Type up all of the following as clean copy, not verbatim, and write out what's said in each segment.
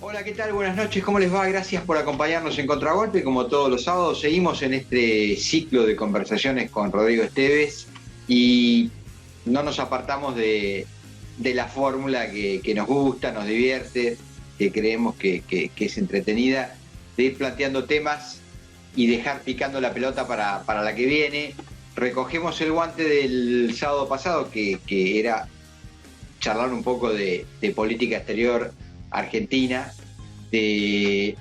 Hola, ¿qué tal? Buenas noches, ¿cómo les va? Gracias por acompañarnos en Contragolpe. Como todos los sábados, seguimos en este ciclo de conversaciones con Rodrigo Esteves y no nos apartamos de la fórmula que nos gusta, nos divierte, que creemos que es entretenida, de ir planteando temas y dejar picando la pelota para la que viene. Recogemos el guante del sábado pasado, que era charlar un poco de política exterior argentina, de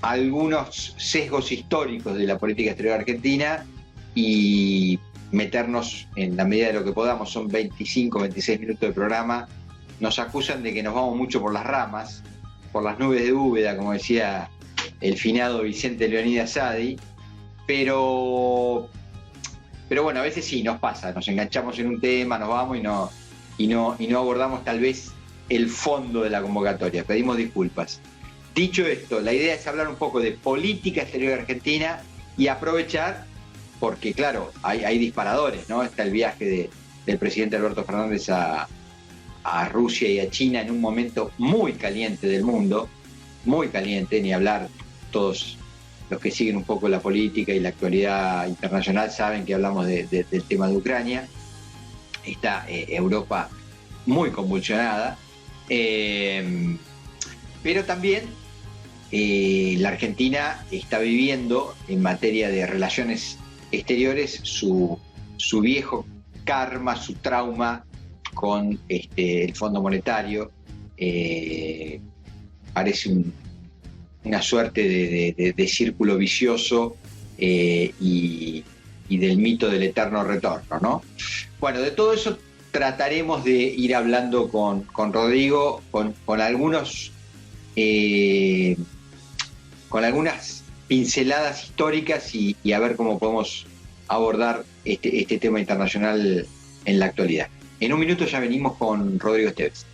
algunos sesgos históricos de la política exterior argentina y meternos en la medida de lo que podamos. Son 25, 26 minutos de programa. Nos acusan de que nos vamos mucho por las ramas, por las nubes de Úbeda, como decía el finado Vicente Leonidas Sadi, pero bueno, a veces sí nos pasa, nos enganchamos en un tema, nos vamos y no abordamos tal vez el fondo de la convocatoria. Pedimos disculpas. Dicho esto, la idea es hablar un poco de política exterior argentina y aprovechar, porque claro, hay disparadores, ¿no? Está el viaje del presidente Alberto Fernández a Rusia y a China en un momento muy caliente del mundo, muy caliente, ni hablar. Todos los que siguen un poco la política y la actualidad internacional saben que hablamos del tema de Ucrania. Está Europa muy convulsionada, pero también la Argentina está viviendo en materia de relaciones exteriores su viejo karma, su trauma con el Fondo Monetario. Parece una suerte de círculo vicioso y del mito del eterno retorno, ¿no? Bueno, de todo eso trataremos de ir hablando con Rodrigo, con algunas pinceladas históricas y a ver cómo podemos abordar este tema internacional en la actualidad. En un minuto ya venimos con Rodrigo Esteves.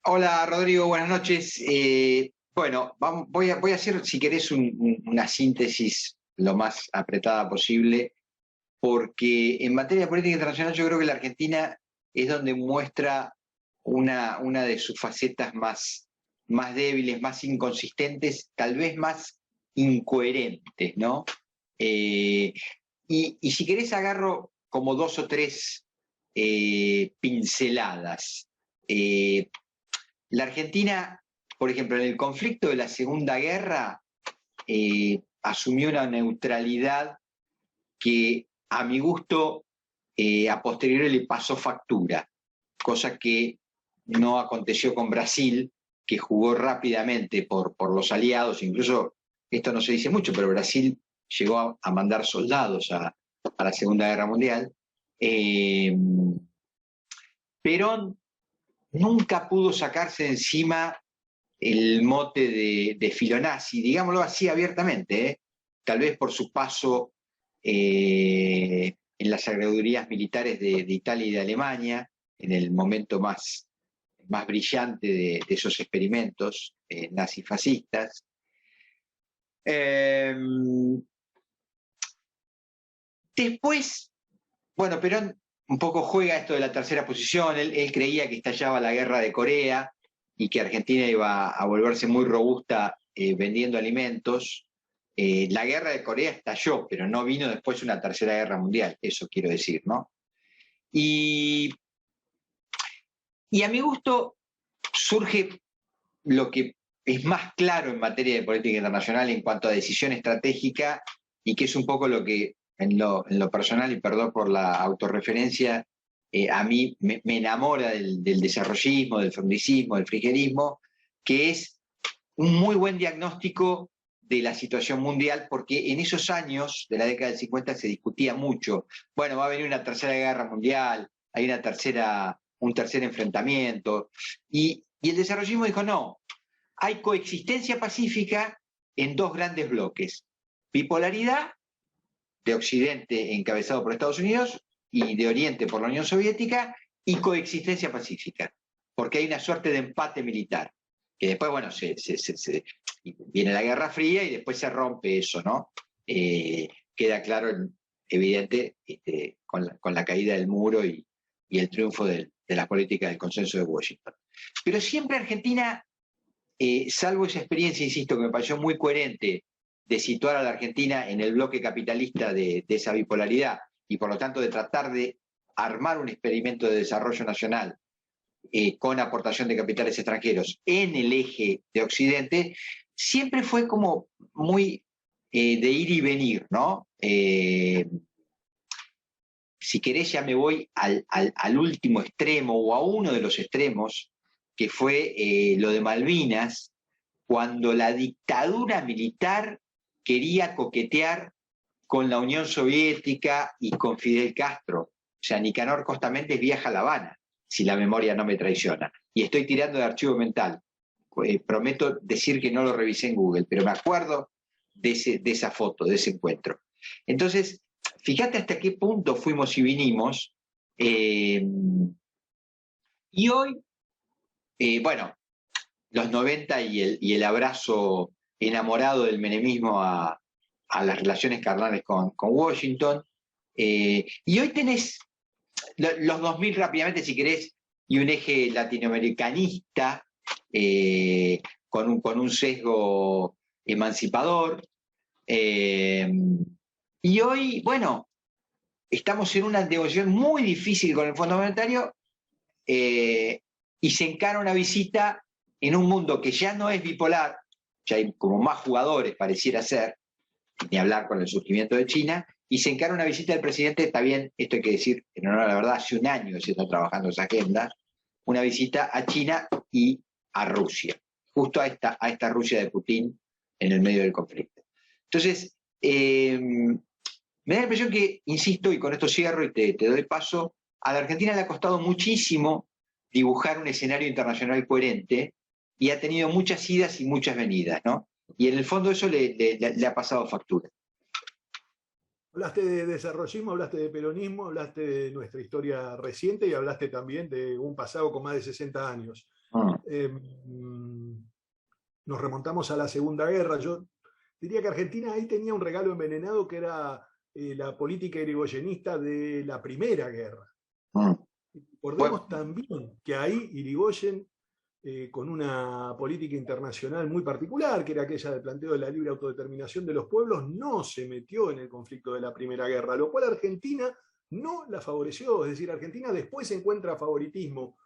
Hola Rodrigo, buenas noches. Bueno, voy a hacer, si querés, una síntesis lo más apretada posible, porque en materia de política internacional yo creo que la Argentina es donde muestra una de sus facetas más débiles, más inconsistentes, tal vez más incoherentes, ¿no? Y si querés agarro como dos o tres pinceladas. La Argentina, por ejemplo, en el conflicto de la Segunda Guerra, asumió una neutralidad que a mi gusto a posteriori le pasó factura, cosa que no aconteció con Brasil, que jugó rápidamente por los aliados. Incluso esto no se dice mucho, pero Brasil llegó a mandar soldados a la Segunda Guerra Mundial. Perón nunca pudo sacarse de encima el mote de filonazi, digámoslo así abiertamente, tal vez por su paso en las agregadurías militares de Italia y de Alemania, en el momento más brillante de esos experimentos nazifascistas. Después, bueno, Perón un poco juega esto de la tercera posición. Él creía que estallaba la guerra de Corea, y que Argentina iba a volverse muy robusta vendiendo alimentos, La guerra de Corea estalló, pero no vino después una tercera guerra mundial, eso quiero decir, ¿no? Y, y a mi gusto surge lo que es más claro en materia de política internacional en cuanto a decisión estratégica y que es un poco lo que en lo personal, y perdón por la autorreferencia, a mí me enamora del desarrollismo, del frondicismo, del frigerismo, que es un muy buen diagnóstico de la situación mundial, porque en esos años de la década del 50 se discutía mucho, bueno, va a venir una tercera guerra mundial, hay un tercer enfrentamiento, y el desarrollismo dijo, no, hay coexistencia pacífica en dos grandes bloques, bipolaridad de Occidente encabezado por Estados Unidos y de Oriente por la Unión Soviética, y coexistencia pacífica, porque hay una suerte de empate militar, que después, bueno, viene la Guerra Fría y después se rompe eso, ¿no? Queda claro, evidente, con la caída del muro y el triunfo de las políticas del consenso de Washington. Pero siempre Argentina, salvo esa experiencia, insisto, que me pareció muy coherente de situar a la Argentina en el bloque capitalista de esa bipolaridad y por lo tanto de tratar de armar un experimento de desarrollo nacional con aportación de capitales extranjeros en el eje de Occidente, siempre fue como muy de ir y venir, ¿no? Si querés ya me voy al último extremo o a uno de los extremos, que fue lo de Malvinas, cuando la dictadura militar quería coquetear con la Unión Soviética y con Fidel Castro. O sea, Nicanor Costa Méndez viaja a La Habana, si la memoria no me traiciona. Y estoy tirando de archivo mental. Prometo decir que no lo revisé en Google, pero me acuerdo de esa foto, de ese encuentro. Entonces, fíjate hasta qué punto fuimos y vinimos. Y hoy, bueno, los 90 y el abrazo enamorado del menemismo a las relaciones carnales con Washington. Y hoy tenés los 2000 rápidamente, si querés, y un eje latinoamericanista con un sesgo emancipador. Y hoy, bueno, estamos en una negociación muy difícil con el Fondo Monetario y se encara una visita en un mundo que ya no es bipolar, ya hay como más jugadores, pareciera ser, ni hablar con el surgimiento de China, y se encara una visita del presidente, está bien, esto hay que decir, en honor a la verdad, hace un año que se está trabajando esa agenda, una visita a China y a Rusia, justo a esta Rusia de Putin en el medio del conflicto. Entonces, me da la impresión que, insisto, y con esto cierro y te doy paso, a la Argentina le ha costado muchísimo dibujar un escenario internacional coherente y ha tenido muchas idas y muchas venidas, ¿no? Y en el fondo eso le ha pasado factura. Hablaste de desarrollismo, hablaste de peronismo, hablaste de nuestra historia reciente y hablaste también de un pasado con más de 60 años. Nos remontamos a la Segunda Guerra. Yo diría que Argentina ahí tenía un regalo envenenado que era la política irigoyenista de la Primera Guerra. Recordemos también que ahí Irigoyen, con una política internacional muy particular, que era aquella del planteo de la libre autodeterminación de los pueblos, no se metió en el conflicto de la Primera Guerra, lo cual Argentina no la favoreció. Es decir, Argentina después encuentra favoritismo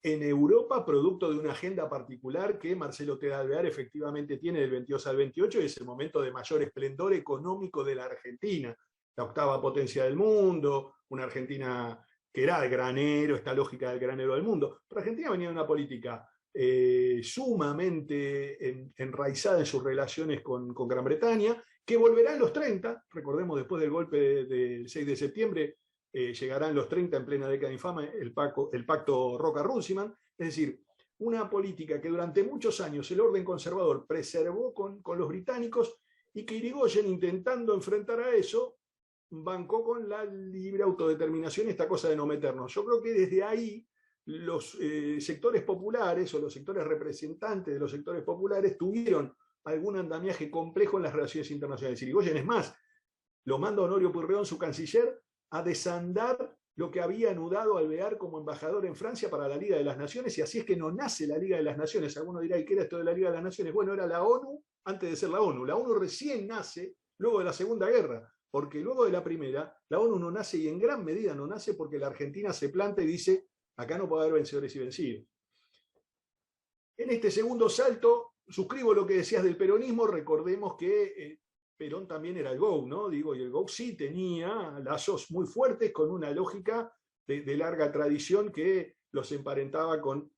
en Europa, producto de una agenda particular que Marcelo T. de Alvear efectivamente tiene del 22 al 28, y es el momento de mayor esplendor económico de la Argentina, la octava potencia del mundo, una Argentina que era el granero, esta lógica del granero del mundo. Pero Argentina venía de una política sumamente enraizada en sus relaciones con Gran Bretaña, que volverá en los 30, recordemos después del golpe del 6 de septiembre, llegarán los 30 en plena década infame, el pacto Roca-Runciman, es decir, una política que durante muchos años el orden conservador preservó con los británicos y que Irigoyen, intentando enfrentar a eso, bancó con la libre autodeterminación, esta cosa de no meternos. Yo creo que desde ahí los sectores populares o los sectores representantes de los sectores populares tuvieron algún andamiaje complejo en las relaciones internacionales. Irigoyen, es más, lo manda Honorio Pueyrredón, su canciller, a desandar lo que había anudado Alvear como embajador en Francia para la Liga de las Naciones, y así es que no nace la Liga de las Naciones. Alguno dirá, ¿y qué era esto de la Liga de las Naciones? Bueno, era la ONU antes de ser la ONU. La ONU recién nace luego de la Segunda Guerra, porque luego de la Primera, la ONU no nace, y en gran medida no nace porque la Argentina se planta y dice, acá no puede haber vencedores y vencidos. En este segundo salto, suscribo lo que decías del peronismo. Recordemos que Perón también era el GOU, ¿no? Digo, y el GOU sí tenía lazos muy fuertes con una lógica de larga tradición que los emparentaba con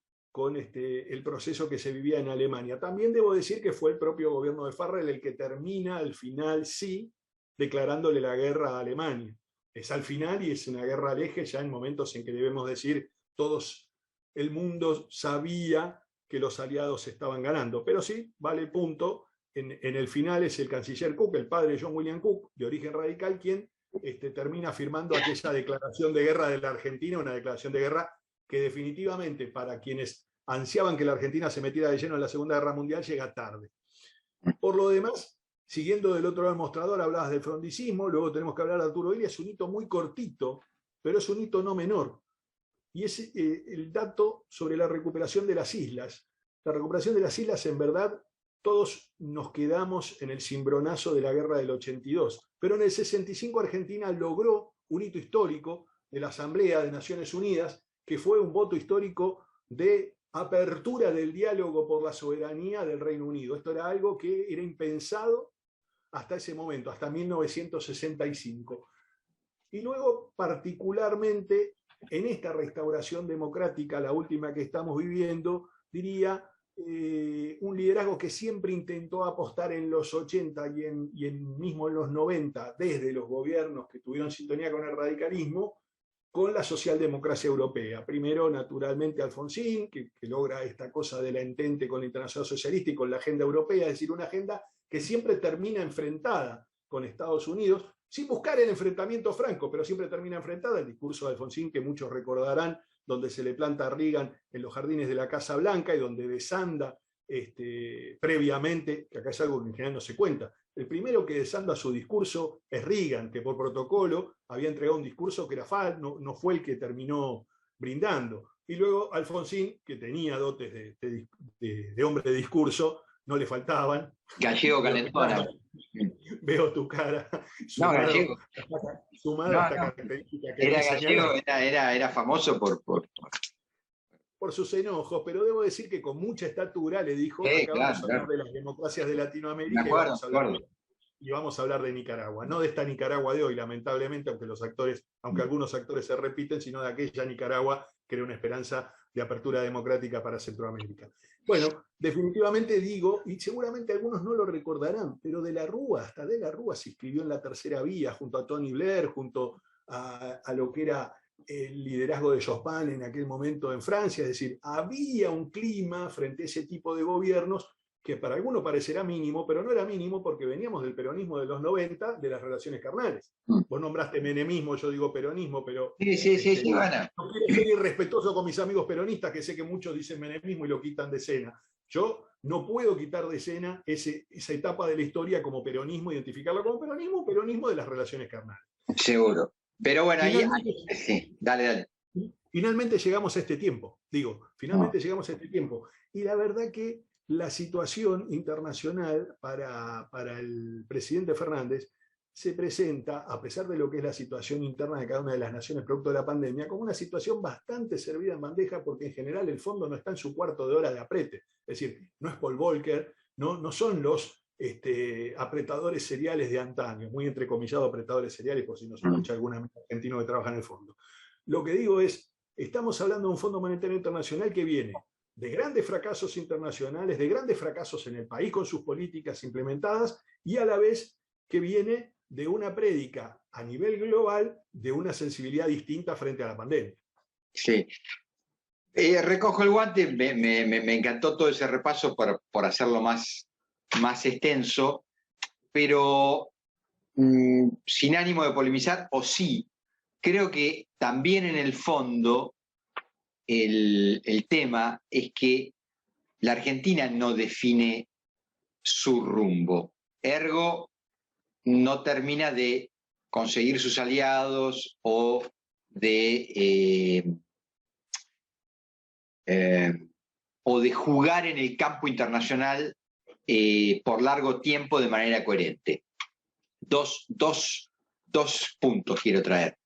el proceso que se vivía en Alemania. También debo decir que fue el propio gobierno de Farrell el que termina, al final sí, declarándole la guerra a Alemania. Es al final y es una guerra al eje, ya en momentos en que debemos decir todos, el mundo sabía que los aliados estaban ganando. Pero sí, vale punto, en el final es el canciller Cook, el padre de John William Cook, de origen radical, quien termina firmando aquella declaración de guerra de la Argentina, una declaración de guerra que definitivamente para quienes ansiaban que la Argentina se metiera de lleno en la Segunda Guerra Mundial llega tarde. Por lo demás, siguiendo del otro lado del mostrador, hablabas del frondicismo, luego tenemos que hablar de Arturo Illia, es un hito muy cortito, pero es un hito no menor. Y es el dato sobre la recuperación de las islas. La recuperación de las islas, en verdad, todos nos quedamos en el cimbronazo de la guerra del 82, pero en el 65 Argentina logró un hito histórico de la Asamblea de Naciones Unidas, que fue un voto histórico de apertura del diálogo por la soberanía del Reino Unido. Esto era algo que era impensado hasta ese momento, hasta 1965. Y luego, particularmente, en esta restauración democrática, la última que estamos viviendo, diría, un liderazgo que siempre intentó apostar en los 80 y mismo en los 90, desde los gobiernos que tuvieron sintonía con el radicalismo, con la socialdemocracia europea. Primero, naturalmente, Alfonsín, que logra esta cosa de la entente con la Internacional Socialista y con la agenda europea, es decir, una agenda que siempre termina enfrentada con Estados Unidos, sin buscar el enfrentamiento franco, pero siempre termina enfrentada. El discurso de Alfonsín, que muchos recordarán, donde se le planta a Reagan en los jardines de la Casa Blanca y donde desanda previamente, que acá es algo que en general no se cuenta. El primero que desanda su discurso es Reagan, que por protocolo había entregado un discurso que era falso, no fue el que terminó brindando. Y luego Alfonsín, que tenía dotes de hombre de discurso, no le faltaban. Gallego calentona. Veo tu cara. No, gallego. Sumado a esta característica que era gallego, era famoso por sus enojos, pero debo decir que con mucha estatura le dijo, acá vamos a hablar de las democracias de Latinoamérica y vamos a hablar de Nicaragua. No de esta Nicaragua de hoy, lamentablemente, aunque algunos actores se repiten, sino de aquella Nicaragua que era una esperanza de apertura democrática para Centroamérica. Bueno, definitivamente digo, y seguramente algunos no lo recordarán, pero hasta De la Rúa se inscribió en la tercera vía, junto a Tony Blair, junto a lo que era el liderazgo de Jospin en aquel momento en Francia. Es decir, había un clima frente a ese tipo de gobiernos que para algunos parecerá mínimo, pero no era mínimo porque veníamos del peronismo de los 90, de las relaciones carnales. Vos nombraste menemismo, yo digo peronismo, pero sí, bueno. No quiero ser irrespetuoso con mis amigos peronistas, que sé que muchos dicen menemismo y lo quitan de escena. Yo no puedo quitar de escena esa etapa de la historia como peronismo, identificarlo como peronismo de las relaciones carnales. Seguro. Pero bueno, sí, dale. Finalmente llegamos a este tiempo, llegamos a este tiempo. Y la verdad que la situación internacional para el presidente Fernández se presenta, a pesar de lo que es la situación interna de cada una de las naciones producto de la pandemia, como una situación bastante servida en bandeja, porque en general el fondo no está en su cuarto de hora de aprete. Es decir, no es Paul Volcker, no son los apretadores seriales de antaño, muy entrecomillado apretadores seriales, por si nos escucha algún amigo argentino que trabaja en el fondo. Lo que digo es, estamos hablando de un Fondo Monetario Internacional que viene de grandes fracasos internacionales, de grandes fracasos en el país con sus políticas implementadas, y a la vez que viene de una prédica a nivel global de una sensibilidad distinta frente a la pandemia. Sí. Recojo el guante, me encantó todo ese repaso por hacerlo más extenso, pero sin ánimo de polemizar, o sí, creo que también en el fondo el tema es que la Argentina no define su rumbo, ergo no termina de conseguir sus aliados o de jugar en el campo internacional por largo tiempo de manera coherente. Dos puntos quiero traer.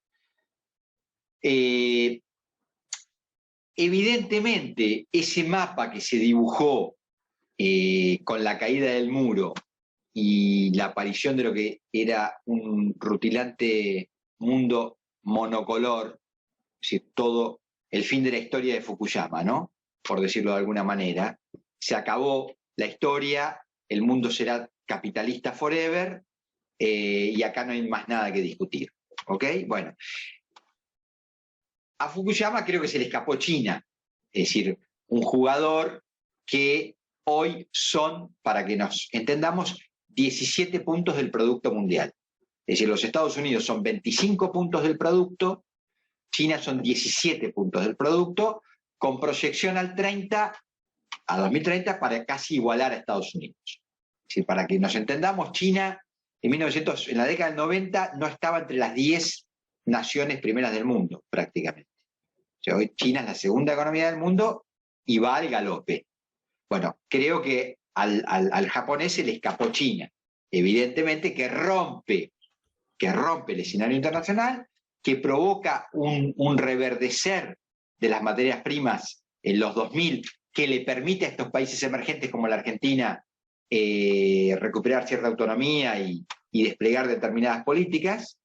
Evidentemente, ese mapa que se dibujó con la caída del muro y la aparición de lo que era un rutilante mundo monocolor, es decir, todo el fin de la historia de Fukuyama, ¿no? Por decirlo de alguna manera, se acabó la historia, el mundo será capitalista forever, y acá no hay más nada que discutir, ¿ok? Bueno, a Fukuyama creo que se le escapó China, es decir, un jugador que hoy son, para que nos entendamos, 17 puntos del Producto Mundial. Es decir, los Estados Unidos son 25 puntos del producto, China son 17 puntos del producto, con proyección a 2030 para casi igualar a Estados Unidos. Es decir, para que nos entendamos, China en la década del 90 no estaba entre las 10 naciones primeras del mundo, prácticamente. O sea, hoy China es la segunda economía del mundo y va al galope. Bueno, creo que al japonés se le escapó China. Evidentemente que rompe el escenario internacional, que provoca un reverdecer de las materias primas en los 2000, que le permite a estos países emergentes como la Argentina recuperar cierta autonomía y desplegar determinadas políticas,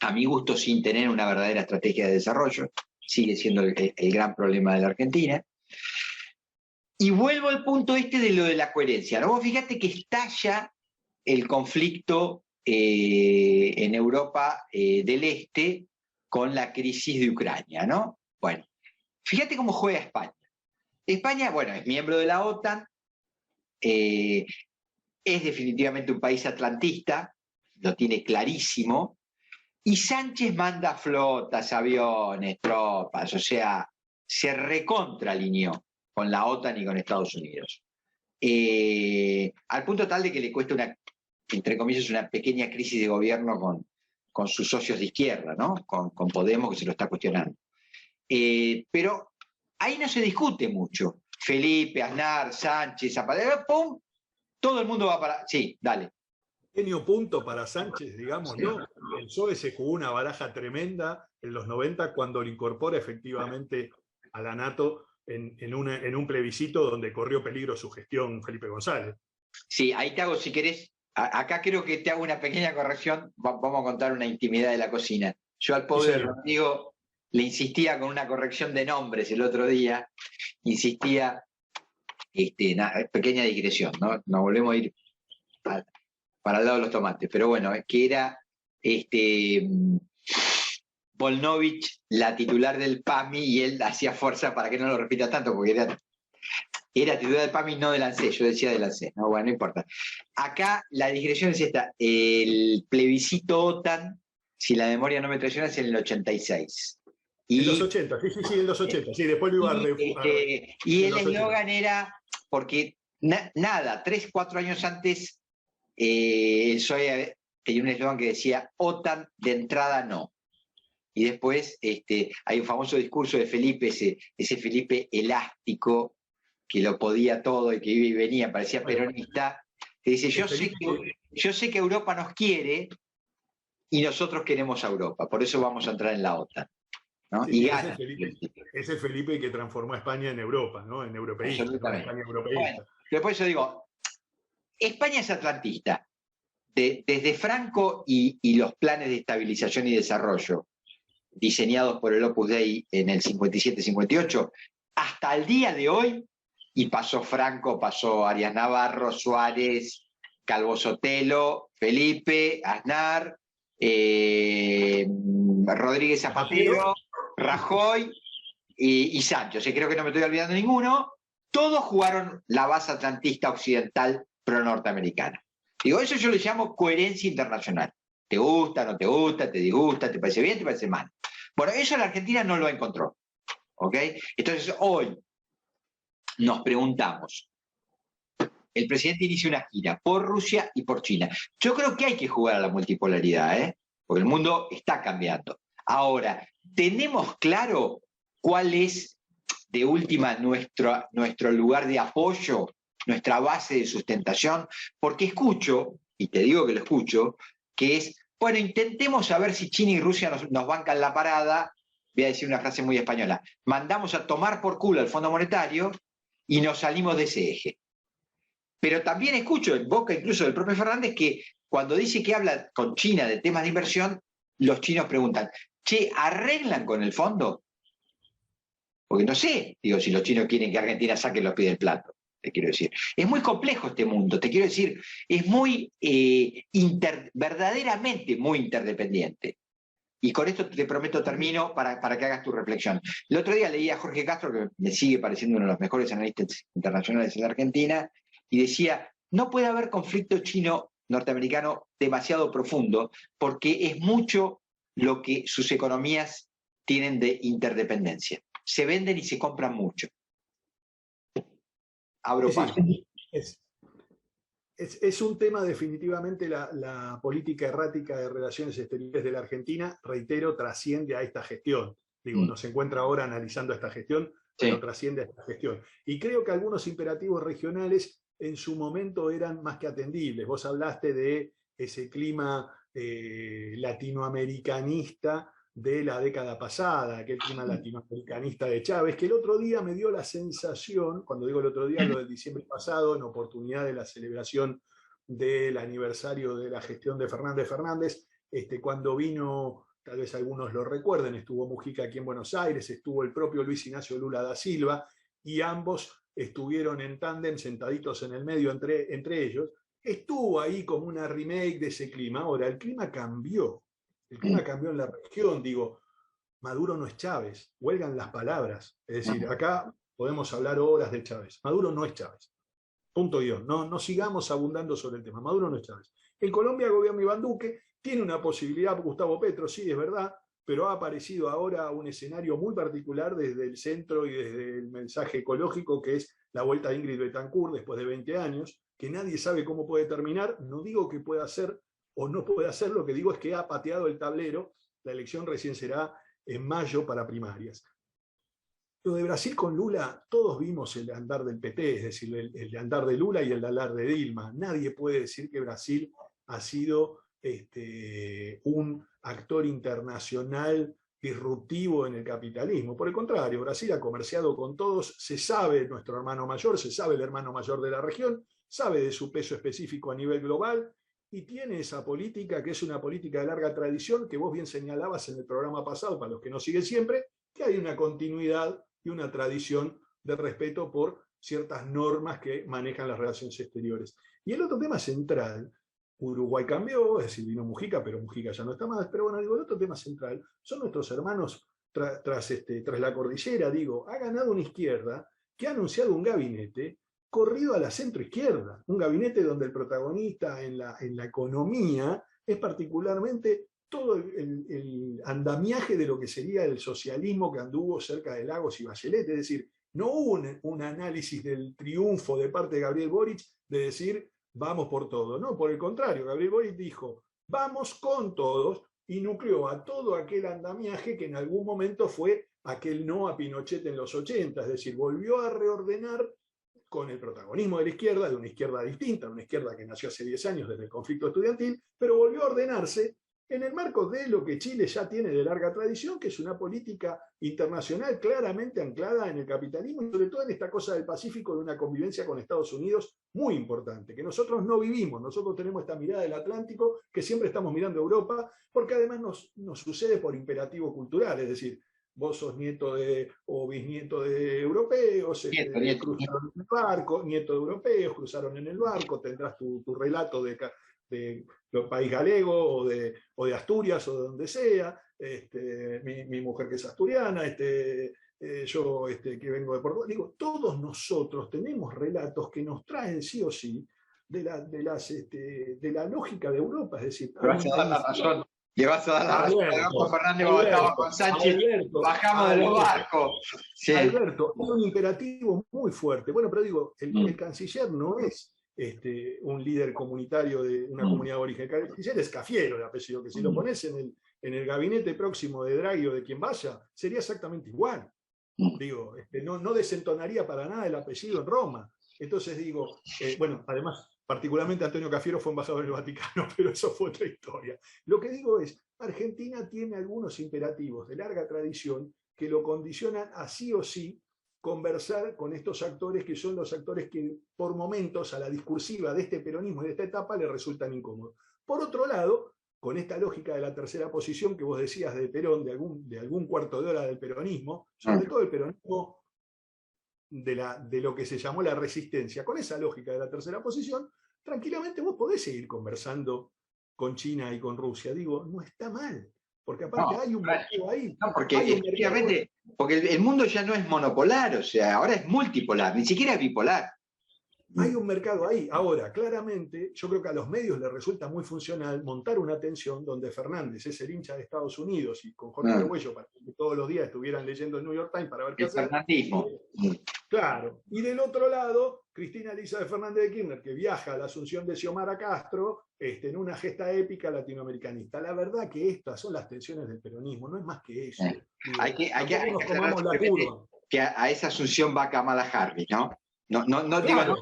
a mi gusto sin tener una verdadera estrategia de desarrollo, sigue siendo el gran problema de la Argentina. Y vuelvo al punto de lo de la coherencia, ¿no? Vos fíjate que estalla el conflicto en Europa del Este con la crisis de Ucrania, ¿no? Bueno, fíjate cómo juega España. España, bueno, es miembro de la OTAN, es definitivamente un país atlantista, lo tiene clarísimo, y Sánchez manda flotas, aviones, tropas, o sea, se recontraalineó con la OTAN y con Estados Unidos. Al punto tal de que le cuesta entre comillas, una pequeña crisis de gobierno con sus socios de izquierda, ¿no? Con Podemos, que se lo está cuestionando. Pero ahí no se discute mucho. Felipe, Aznar, Sánchez, Zapatero, ¡pum! Todo el mundo va para... Sí, dale. Pequeño punto para Sánchez, digamos, ¿no? El PSOE se jugó una baraja tremenda en los 90 cuando le incorpora efectivamente a la NATO en un plebiscito donde corrió peligro su gestión Felipe González. Sí, ahí te hago, si querés, acá creo que te hago una pequeña corrección, vamos a contar una intimidad de la cocina. Yo al pobre Rodrigo le insistía con una corrección de nombres el otro día, insistía, pequeña digresión, ¿no? Nos volvemos a ir para el lado de los tomates, pero bueno, es que era Volnovich la titular del PAMI y él hacía fuerza para que no lo repita tanto, porque era titular del PAMI, no del ANSES, yo decía del ANSES, no, bueno, no importa. Acá la digresión es esta, el plebiscito OTAN, si la memoria no me traiciona, es en el 86. En los 80, sí, en los 80, sí, después lo iba a refutar. Y el eslogan era, porque nada, 3, 4 años antes, el PSOE tenía un eslogan que decía, OTAN de entrada no. Y después hay un famoso discurso de Felipe, ese Felipe elástico, que lo podía todo y que iba y venía, parecía peronista, que dice, yo sé que Europa nos quiere y nosotros queremos a Europa, por eso vamos a entrar en la OTAN. ¿no? Sí, y gana. Ese Felipe que transformó a España en Europa, ¿no? En europeísta. España europeísta. Bueno, después yo digo, España es atlantista. Desde Franco y los planes de estabilización y desarrollo diseñados por el Opus Dei en el 57-58, hasta el día de hoy, y pasó Franco, pasó Arias Navarro, Suárez, Calvo Sotelo, Felipe, Aznar, Rodríguez Zapatero, Rajoy y Sancho. Creo que no me estoy olvidando ninguno. Todos jugaron la base atlantista occidental pro-norteamericana. Digo, eso yo le llamo coherencia internacional. ¿Te gusta, no te gusta, te disgusta, te parece bien, te parece mal? Bueno, eso la Argentina no lo encontró. ¿Ok? Entonces, hoy nos preguntamos, el presidente inicia una gira por Rusia y por China. Yo creo que hay que jugar a la multipolaridad, porque el mundo está cambiando. Ahora, ¿tenemos claro cuál es, de última, nuestro lugar de apoyo nuestra base de sustentación, porque escucho, y te digo que lo escucho, que es, bueno, intentemos saber si China y Rusia nos bancan la parada, voy a decir una frase muy española, mandamos a tomar por culo al Fondo Monetario y nos salimos de ese eje. Pero también escucho en boca incluso del propio Fernández que cuando dice que habla con China de temas de inversión, los chinos preguntan, che, ¿arreglan con el fondo? Porque no sé, digo, si los chinos quieren que Argentina saque los pies del plato, te quiero decir. Es muy complejo este mundo, te quiero decir, es muy, verdaderamente muy interdependiente. Y con esto te prometo termino para que hagas tu reflexión. El otro día leí a Jorge Castro, que me sigue pareciendo uno de los mejores analistas internacionales en la Argentina, y decía, no puede haber conflicto chino-norteamericano demasiado profundo, porque es mucho lo que sus economías tienen de interdependencia. Se venden y se compran mucho. Abro paso. Es un tema definitivamente la política errática de relaciones exteriores de la Argentina, reitero, trasciende a esta gestión. Digo, no se encuentra ahora analizando esta gestión, pero trasciende a esta gestión. Y creo que algunos imperativos regionales en su momento eran más que atendibles. Vos hablaste de ese clima latinoamericanista de la década pasada, aquel clima latinoamericanista de Chávez, que el otro día me dio la sensación, cuando digo el otro día, lo del diciembre pasado, en oportunidad de la celebración del aniversario de la gestión de Fernández Fernández, cuando vino, tal vez algunos lo recuerden, estuvo Mujica aquí en Buenos Aires, estuvo el propio Luis Ignacio Lula da Silva, y ambos estuvieron en tándem, sentaditos en el medio entre ellos. Estuvo ahí como una remake de ese clima. Ahora, el clima cambió. El clima cambió en la región, digo, Maduro no es Chávez, huelgan las palabras. Es decir, acá podemos hablar horas de Chávez. Maduro no es Chávez. Punto guión. No sigamos abundando sobre el tema. Maduro no es Chávez. En Colombia gobierna Iván Duque, tiene una posibilidad Gustavo Petro, sí, es verdad, pero ha aparecido ahora un escenario muy particular desde el centro y desde el mensaje ecológico, que es la vuelta de Ingrid Betancourt después de 20 años, que nadie sabe cómo puede terminar. No digo que pueda ser o no puede hacer, lo que digo es que ha pateado el tablero. La elección recién será en mayo para primarias. Lo de Brasil con Lula, todos vimos el andar del PT, es decir, el andar de Lula y el andar de Dilma. Nadie puede decir que Brasil ha sido un actor internacional disruptivo en el capitalismo. Por el contrario, Brasil ha comerciado con todos, se sabe nuestro hermano mayor, se sabe el hermano mayor de la región, sabe de su peso específico a nivel global, y tiene esa política que es una política de larga tradición, que vos bien señalabas en el programa pasado, para los que nos siguen siempre, que hay una continuidad y una tradición de respeto por ciertas normas que manejan las relaciones exteriores. Y el otro tema central, Uruguay cambió, es decir, vino Mujica, pero Mujica ya no está más, pero bueno, digo, el otro tema central son nuestros hermanos tras la cordillera, digo, ha ganado una izquierda que ha anunciado un gabinete corrido a la centroizquierda, un gabinete donde el protagonista en la economía es particularmente todo el andamiaje de lo que sería el socialismo que anduvo cerca de Lagos y Bachelet. Es decir, no hubo un análisis del triunfo de parte de Gabriel Boric de decir vamos por todo. No, por el contrario, Gabriel Boric dijo vamos con todos y nucleó a todo aquel andamiaje que en algún momento fue aquel no a Pinochet en los 80, es decir, volvió a reordenar con el protagonismo de la izquierda, de una izquierda distinta, una izquierda que nació hace 10 años desde el conflicto estudiantil, pero volvió a ordenarse en el marco de lo que Chile ya tiene de larga tradición, que es una política internacional claramente anclada en el capitalismo y sobre todo en esta cosa del Pacífico, de una convivencia con Estados Unidos muy importante, que nosotros no vivimos. Nosotros tenemos esta mirada del Atlántico, que siempre estamos mirando a Europa, porque además nos sucede por imperativo cultural, es decir, vos sos nieto o bisnieto de europeos, cruzaron en el barco, nieto de europeos, cruzaron en el barco, tendrás tu relato de país galego o de Asturias o de donde sea, mi mujer que es asturiana, yo que vengo de Puerto Rico. Digo, todos nosotros tenemos relatos que nos traen sí o sí de la lógica de Europa, es decir, le vas a dar la razón a Juan Fernández cuando estaba con Sánchez, bajamos de los barcos. Sí. Alberto, es un imperativo muy fuerte. Bueno, pero digo, el canciller no es un líder comunitario de una comunidad de origen. El canciller es Cafiero, el apellido, que si lo pones en el gabinete próximo de Draghi o de quien vaya, sería exactamente igual. Digo, no desentonaría para nada el apellido en Roma. Entonces digo, bueno, además, particularmente Antonio Cafiero fue embajador en el Vaticano, pero eso fue otra historia. Lo que digo es, Argentina tiene algunos imperativos de larga tradición que lo condicionan a sí o sí conversar con estos actores que son los actores que por momentos a la discursiva de este peronismo y de esta etapa le resultan incómodos. Por otro lado, con esta lógica de la tercera posición que vos decías de Perón, de algún cuarto de hora del peronismo, sobre todo el peronismo de lo que se llamó la resistencia, con esa lógica de la tercera posición, tranquilamente vos podés seguir conversando con China y con Rusia. Digo, no está mal, porque aparte hay un mercado ahí. No, porque efectivamente, porque el mundo ya no es monopolar, o sea, ahora es multipolar, ni siquiera bipolar. Hay un mercado ahí. Ahora, claramente, yo creo que a los medios les resulta muy funcional montar una tensión donde Fernández es el hincha de Estados Unidos y con Jorge Arguello para que todos los días estuvieran leyendo el New York Times para ver qué hacer. Fernandismo. Claro. Y del otro lado, Cristina Elizabeth Fernández de Kirchner, que viaja a la asunción de Xiomara Castro en una gesta épica latinoamericanista. La verdad que estas son las tensiones del peronismo, no es más que eso. Hay que que a esa asunción va Kamala Harris, ¿no? No, claro. Digo, no,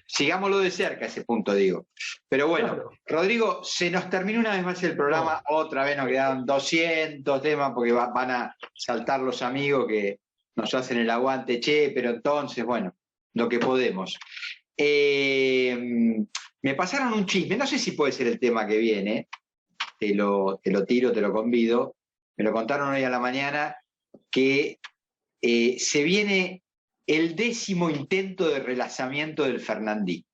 sigámoslo de cerca ese punto, digo. Pero bueno, claro. Rodrigo, se nos terminó una vez más el programa, otra vez nos quedaron 200 temas porque van a saltar los amigos que nos hacen el aguante, che, pero entonces, bueno, lo que podemos. Me pasaron un chisme, no sé si puede ser el tema que viene, te lo tiro, te lo convido, me lo contaron hoy a la mañana, que se viene el 10º intento de relanzamiento del fernandismo,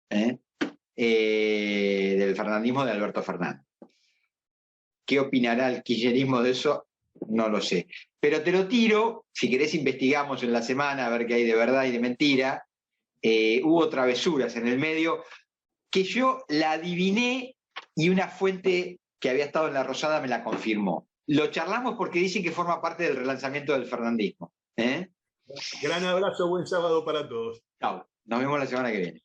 del fernandismo de Alberto Fernández. ¿Qué opinará el kirchnerismo de eso? No lo sé. Pero te lo tiro, si querés investigamos en la semana a ver qué hay de verdad y de mentira. Hubo travesuras en el medio que yo la adiviné y una fuente que había estado en La Rosada me la confirmó. Lo charlamos porque dicen que forma parte del relanzamiento del fernandismo. Gran abrazo, buen sábado para todos. Chao, nos vemos la semana que viene.